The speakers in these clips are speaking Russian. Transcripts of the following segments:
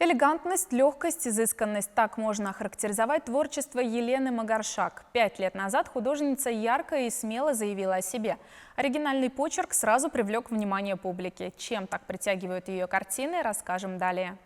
Элегантность, легкость, изысканность – так можно охарактеризовать творчество Елены Магаршак. 5 лет назад художница ярко и смело заявила о себе. Оригинальный почерк сразу привлек внимание публики. Чем так притягивают ее картины, расскажем далее.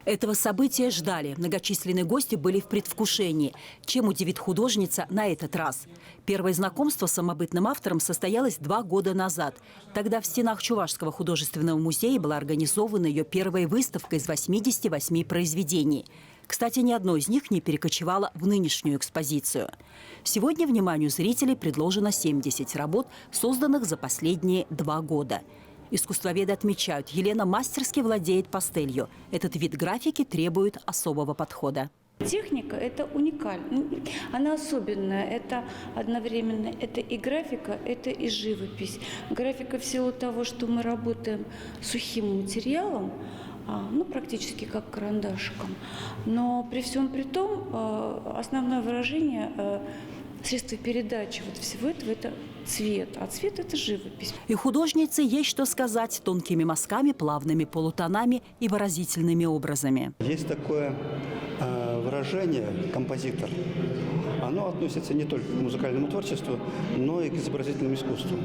Этого события ждали. Многочисленные гости были в предвкушении. Чем удивит художница на этот раз? Первое знакомство с самобытным автором состоялось 2 года назад. Тогда в стенах Чувашского художественного музея была организована ее первая выставка из 88 произведений. Кстати, ни одно из них не перекочевало в нынешнюю экспозицию. Сегодня вниманию зрителей предложено 70 работ, созданных за последние 2 года. Искусствоведы отмечают, Елена мастерски владеет пастелью. Этот вид графики требует особого подхода. Техника – это уникальна, она особенная. Это одновременно это и графика, это и живопись. Графика в силу того, что мы работаем сухим материалом, практически как карандашиком. Но при всем при том, основное выражение средства передачи вот всего этого – это цвет, а цвет – это живопись. И художнице есть что сказать тонкими мазками, плавными полутонами и выразительными образами. Есть такое выражение «композитор». Оно относится не только к музыкальному творчеству, но и к изобразительному искусству.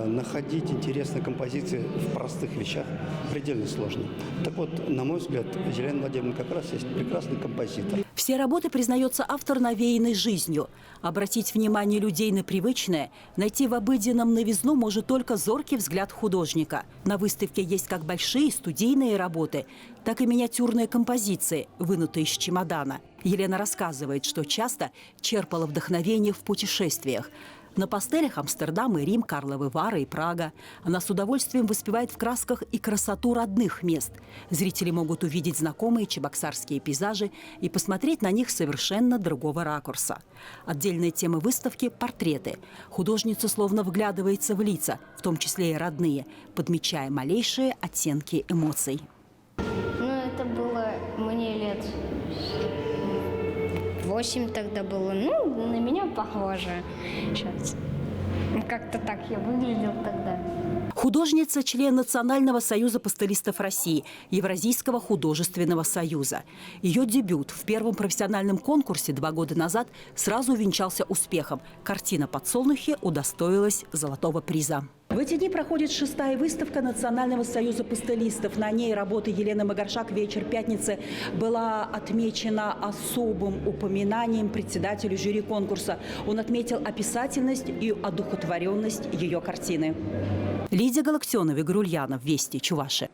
Находить интересные композиции в простых вещах предельно сложно. Так вот, на мой взгляд, Елена Владимировна как раз есть прекрасный композитор. Все работы, признается автор, навеяны жизнью. Обратить внимание людей на привычное, найти в обыденном новизну может только зоркий взгляд художника. На выставке есть как большие студийные работы, так и миниатюрные композиции, вынутые из чемодана. Елена рассказывает, что часто черпала вдохновение в путешествиях. На пастелях Амстердам и Рим, Карловы Вары и Прага. Она с удовольствием воспевает в красках и красоту родных мест. Зрители могут увидеть знакомые чебоксарские пейзажи и посмотреть на них совершенно другого ракурса. Отдельная тема выставки – портреты. Художница словно вглядывается в лица, в том числе и родные, подмечая малейшие оттенки эмоций. Это было мне лет 8 тогда было. На меня похоже сейчас. Как-то так я выглядел тогда. Художница – член Национального союза пастелистов России, Евразийского художественного союза. Ее дебют в первом профессиональном конкурсе 2 года назад сразу увенчался успехом. Картина «Подсолнухи» удостоилась золотого приза. В эти дни проходит 6-я выставка Национального союза пастелистов. На ней работа Елены Магаршак «Вечер пятницы» была отмечена особым упоминанием председателю жюри конкурса. Он отметил описательность и одухотворенность ее картины. Лидия Галактионова, Игорь Ульянов, Вести, Чуваши.